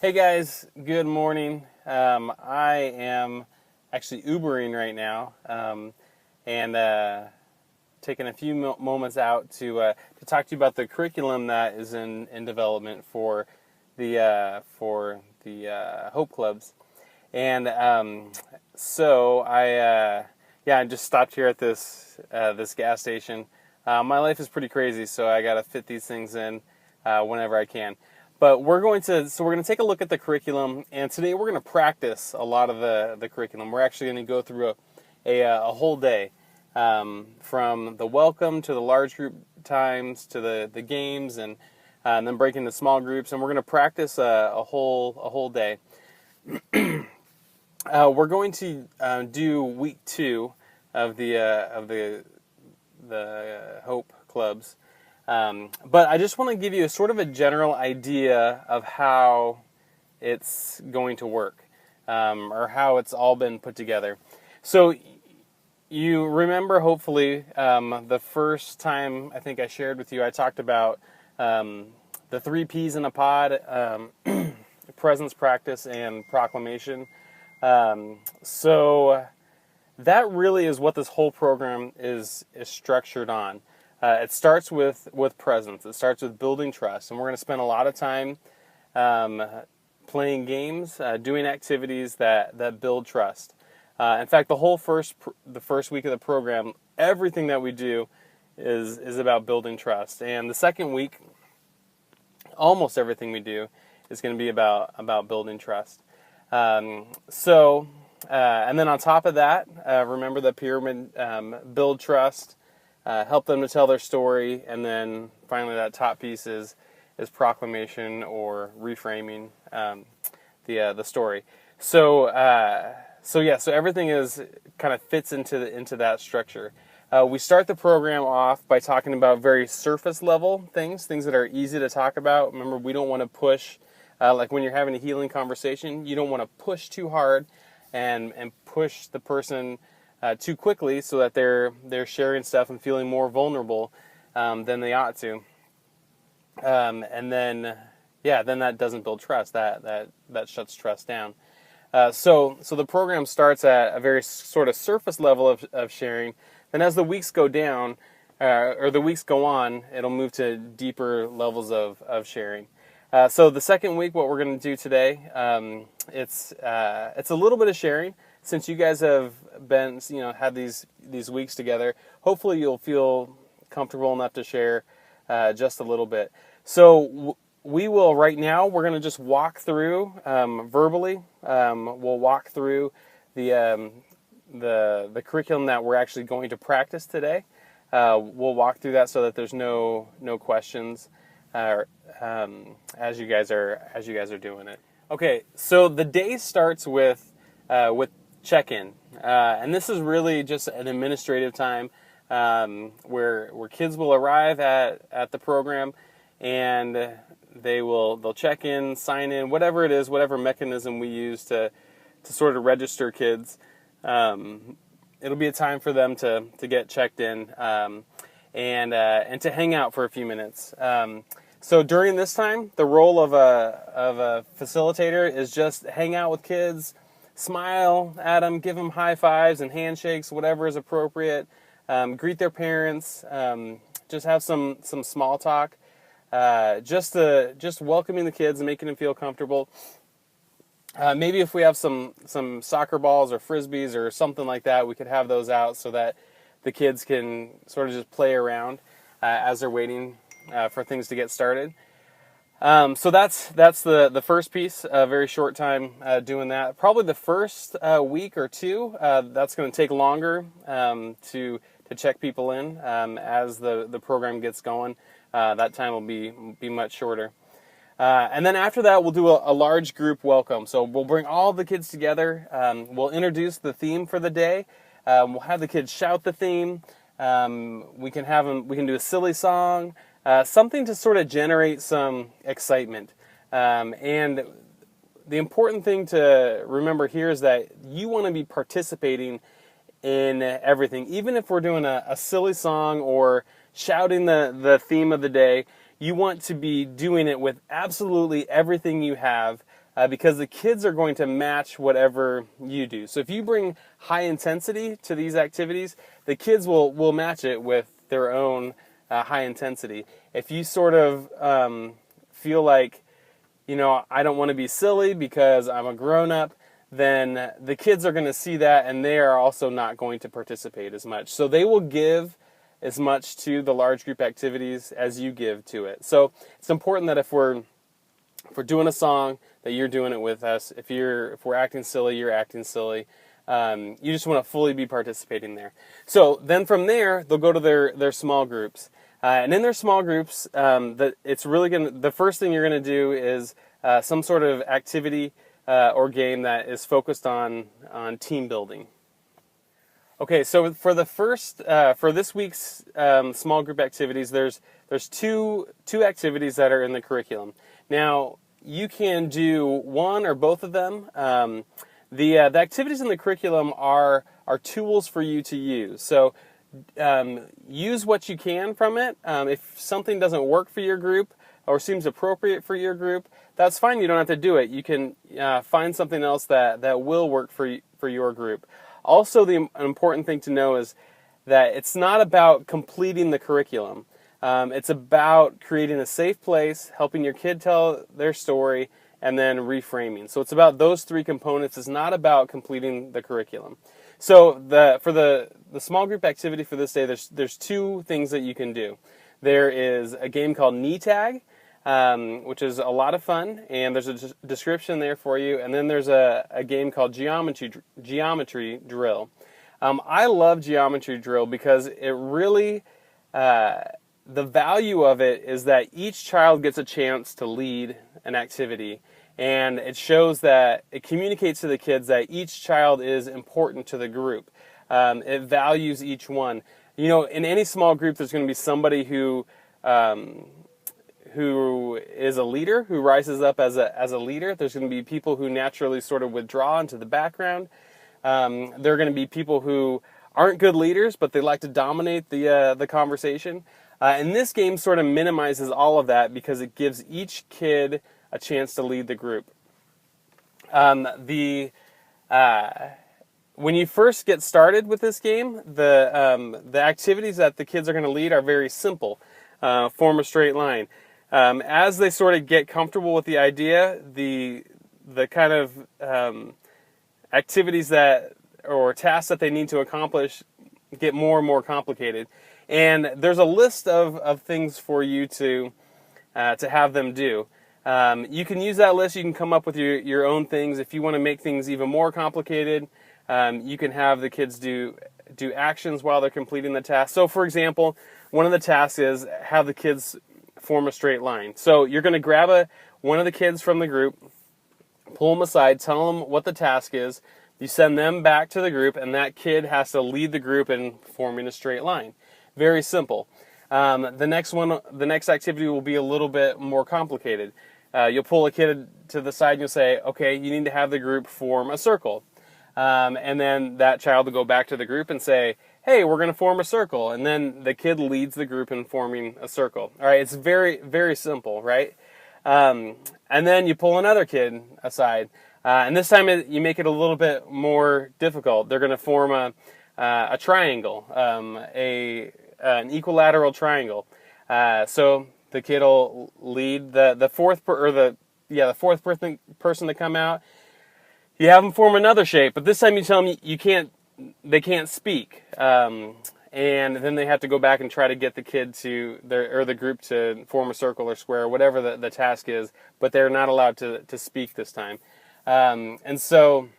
Hey guys, good morning. I am actually Ubering right now, and taking a few moments out to talk to you about the curriculum that is in development for the Hope Clubs. And so I just stopped here at this gas station. My life is pretty crazy, so I got to fit these things in whenever I can. But we're going to take a look at the curriculum, and today we're going to practice a lot of the curriculum. We're actually going to go through a whole day, from the welcome to the large group times to the games, and then break into small groups, and we're going to practice a whole day. We're going to do week 2 of the Hope Clubs. But I just want to give you a sort of a general idea of how it's going to work, or how it's all been put together. So you remember, hopefully, the first time I think I shared with you, I talked about the 3 P's in a pod, presence, practice, and proclamation. So that really is what this whole program is structured on. It starts with presence. It starts with building trust, and we're going to spend a lot of time playing games, doing activities that build trust. In fact, the first week of the program, everything that we do is about building trust, and the second week, almost everything we do is going to be about building trust. And then on top of that, remember the pyramid: build trust. Help them to tell their story, and then finally that top piece is proclamation, or reframing the story. So everything kind of fits into that structure. We start the program off by talking about very surface level things that are easy to talk about. Remember, we don't want to push, like when you're having a healing conversation, you don't want to push too hard and push the person too quickly, so that they're sharing stuff and feeling more vulnerable than they ought to, and then that doesn't build trust. That shuts trust down. So the program starts at a very sort of surface level of sharing. Then as the weeks go down, or the weeks go on, it'll move to deeper levels of sharing. So the second week, what we're going to do today, it's a little bit of sharing. Since you guys have been, had these weeks together, hopefully you'll feel comfortable enough to share just a little bit. So we will, right now, we're going to just walk through verbally. We'll walk through the curriculum that we're actually going to practice today. We'll walk through that so that there's no questions as you guys are doing it. Okay, so the day starts with check-in, and this is really just an administrative time where kids will arrive at the program, and they'll check in, sign in, whatever it is, whatever mechanism we use to sort of register kids. It'll be a time for them to get checked in and to hang out for a few minutes. So during this time, the role of a facilitator is just hang out with kids, smile at them, give them high fives and handshakes, whatever is appropriate. Greet their parents. Just have some small talk. Just welcoming the kids and making them feel comfortable. Maybe if we have some soccer balls or frisbees or something like that, we could have those out so that the kids can sort of just play around as they're waiting for things to get started. So that's the first piece. A very short time doing that. Probably the first week or two. That's going to take longer to check people in as the program gets going. That time will be much shorter. And then after that, we'll do a large group welcome. So we'll bring all the kids together. We'll introduce the theme for the day. We'll have the kids shout the theme. We can do a silly song. Something to sort of generate some excitement. And the important thing to remember here is that you want to be participating in everything. Even if we're doing a silly song or shouting the theme of the day, you want to be doing it with absolutely everything you have, because the kids are going to match whatever you do. So if you bring high intensity to these activities, the kids will match it with their own high intensity. If you sort of feel like, I don't want to be silly because I'm a grown-up, then the kids are going to see that, and they are also not going to participate as much. So they will give as much to the large group activities as you give to it. So it's important that if we're doing a song, that you're doing it with us. If we're acting silly, you're acting silly. You just want to fully be participating there. So then from there, they'll go to their small groups. And in their small groups, the first thing you're going to do is some sort of activity or game that is focused on team building. Okay, so for this week's small group activities, there's two activities that are in the curriculum. Now, you can do one or both of them. The activities in the curriculum are tools for you to use. So use what you can from it. If something doesn't work for your group or seems appropriate for your group, that's fine. You don't have to do it. You can find something else that will work for your group. Also, an important thing to know is that it's not about completing the curriculum. It's about creating a safe place, helping your kid tell their story, and then reframing. So it's about those three components. It's not about completing the curriculum. So for the small group activity for this day, there's two things that you can do. There is a game called Knee Tag, which is a lot of fun, and there's a description there for you. And then there's a game called Geometry Drill. I love Geometry Drill because it really, the value of it is that each child gets a chance to lead an activity, and it shows that it communicates to the kids that each child is important to the group. It values each one. In any small group, there's going to be somebody who is a leader, who rises up as a leader. There's going to be people who naturally sort of withdraw into the background. There are going to be people who aren't good leaders, but they like to dominate the conversation. And this game sort of minimizes all of that because it gives each kid a chance to lead the group. When you first get started with this game, the activities that the kids are going to lead are very simple. Form a straight line. As they sort of get comfortable with the idea, the kind of activities or tasks that they need to accomplish get more and more complicated. And there's a list of things for you to have them do. You can use that list. You can come up with your own things. If you want to make things even more complicated, you can have the kids do actions while they're completing the task. So, for example, one of the tasks is have the kids form a straight line. So you're going to grab one of the kids from the group, pull them aside, tell them what the task is. You send them back to the group, and that kid has to lead the group in forming a straight line. Very simple. The next activity will be a little bit more complicated. You'll pull a kid to the side and you'll say, okay, you need to have the group form a circle. And then that child will go back to the group and say, hey, we're going to form a circle. And then the kid leads the group in forming a circle. All right, it's very, very simple, right? And then you pull another kid aside. And this time you make it a little bit more difficult. They're going to form a triangle, an equilateral triangle. So the kid will lead the fourth person to come out. You have them form another shape, but this time you tell them they can't speak, and then they have to go back and try to get the kid the group to form a circle or square, whatever the task is. But they're not allowed to speak this time, and so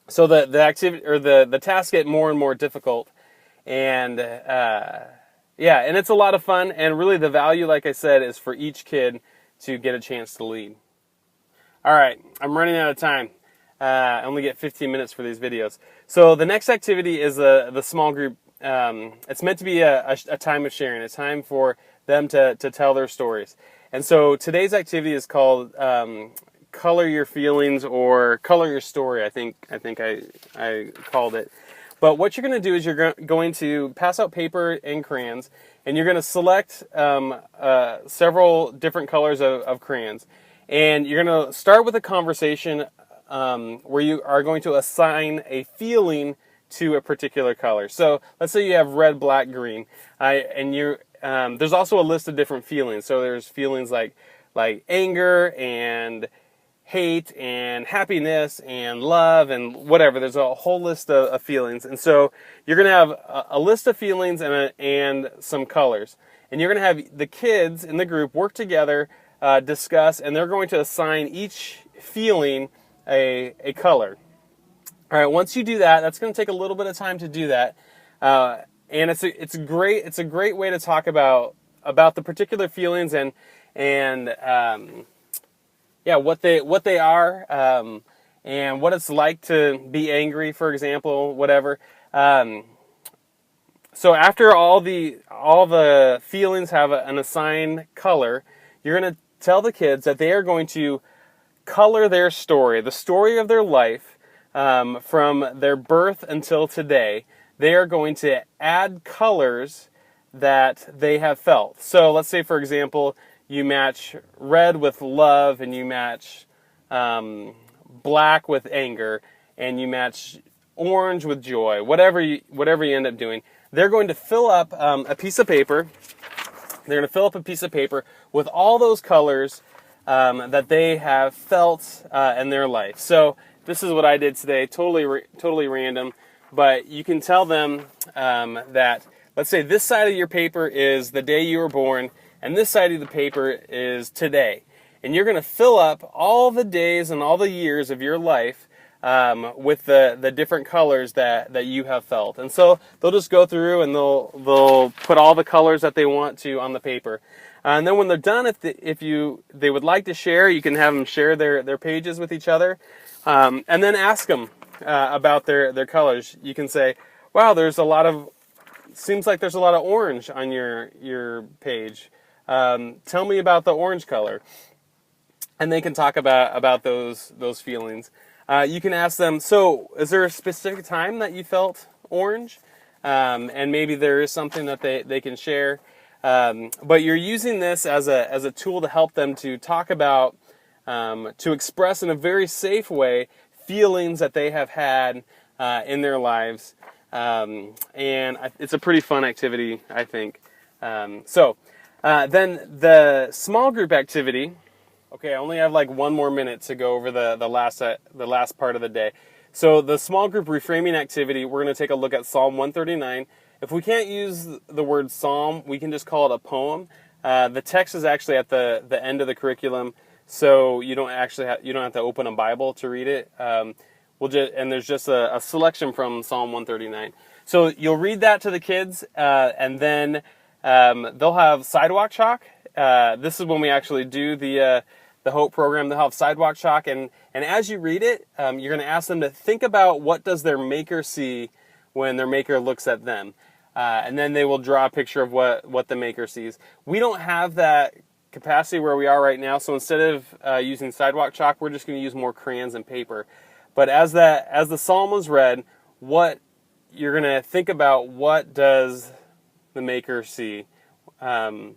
the activity or the tasks get more and more difficult, and and it's a lot of fun. And really, the value, like I said, is for each kid to get a chance to lead. All right, I'm running out of time. I only get 15 minutes for these videos. So the next activity is the small group. It's meant to be a time of sharing, a time for them to tell their stories. And so today's activity is called Color Your Feelings or Color Your Story, I think I called it. But what you're going to do is you're going to pass out paper and crayons, and you're going to select several different colors of crayons. And you're going to start with a conversation where you are going to assign a feeling to a particular color. So let's say you have red, black, green, and there's also a list of different feelings. So there's feelings like anger and hate and happiness and love and whatever. There's a whole list of feelings. And so you're going to have a list of feelings and some colors. And you're going to have the kids in the group work together, discuss, and they're going to assign each feeling a color. All right, once you do that, that's going to take a little bit of time to do that. And it's a great way to talk about the particular feelings and what they are, and what it's like to be angry, for example, whatever. So after all the feelings have an assigned color, you're going to tell the kids that they are going to color their story, the story of their life, from their birth until today. They are going to add colors that they have felt. So let's say, for example, you match red with love, and you match black with anger, and you match orange with joy. Whatever you end up doing, they're going to fill up a piece of paper. They're going to fill up a piece of paper with all those colors that they have felt in their life. So this is what I did today. Totally random, but you can tell them that, let's say this side of your paper is the day you were born, and this side of the paper is today. And you're going to fill up all the days and all the years of your life with the different colors that you have felt. And so they'll just go through and they'll put all the colors that they want to on the paper. And then when they're done, if they would like to share, you can have them share their pages with each other, and then ask them about their colors. You can say, "Wow, seems like there's a lot of orange on your page. Tell me about the orange color," and they can talk about those feelings. You can ask them, "So, is there a specific time that you felt orange?" And maybe there is something that they can share. But you're using this as a tool to help them to talk about, to express in a very safe way feelings that they have had in their lives. And it's a pretty fun activity, I think. Then the small group activity. Okay, I only have like one more minute to go over the last part of the day. So the small group reframing activity, we're going to take a look at Psalm 139. If we can't use the word psalm, we can just call it a poem. The text is actually at the end of the curriculum, so you don't have to open a Bible to read it. And there's just a selection from Psalm 139. So you'll read that to the kids, and then they'll have sidewalk chalk. This is when we actually do the Hope program. They'll have sidewalk chalk, and as you read it, you're going to ask them to think about what does their maker see when their maker looks at them. And then they will draw a picture of what the maker sees. We don't have that capacity where we are right now, so instead of using sidewalk chalk, we're just going to use more crayons and paper. But as the psalm was read, what you're going to think about, what does the maker see, and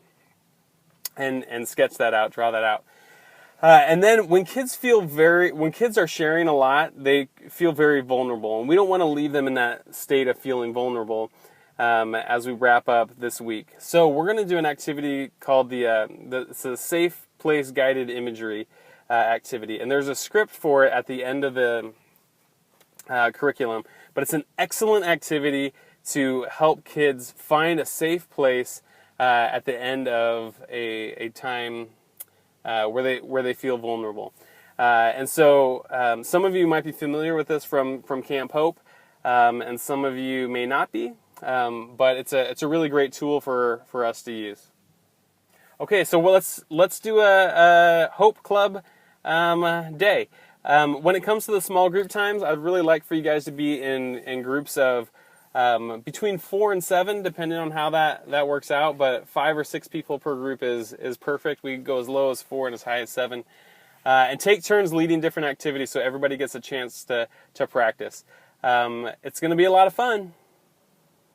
sketch that out, draw that out. And then when kids are sharing a lot, they feel very vulnerable, and we don't want to leave them in that state of feeling vulnerable as we wrap up this week. So we're going to do an activity called it's a Safe Place Guided Imagery activity, and there's a script for it at the end of the curriculum. But it's an excellent activity to help kids find a safe place at the end of a time where they feel vulnerable. And so some of you might be familiar with this from Camp Hope, and some of you may not be. But it's a really great tool for us to use. Okay, so let's do a Hope Club day. When it comes to the small group times, I'd really like for you guys to be in groups of between 4 and 7, depending on how that works out. But 5 or 6 people per group is perfect. We go as low as 4 and as high as 7. And take turns leading different activities so everybody gets a chance to practice. It's going to be a lot of fun.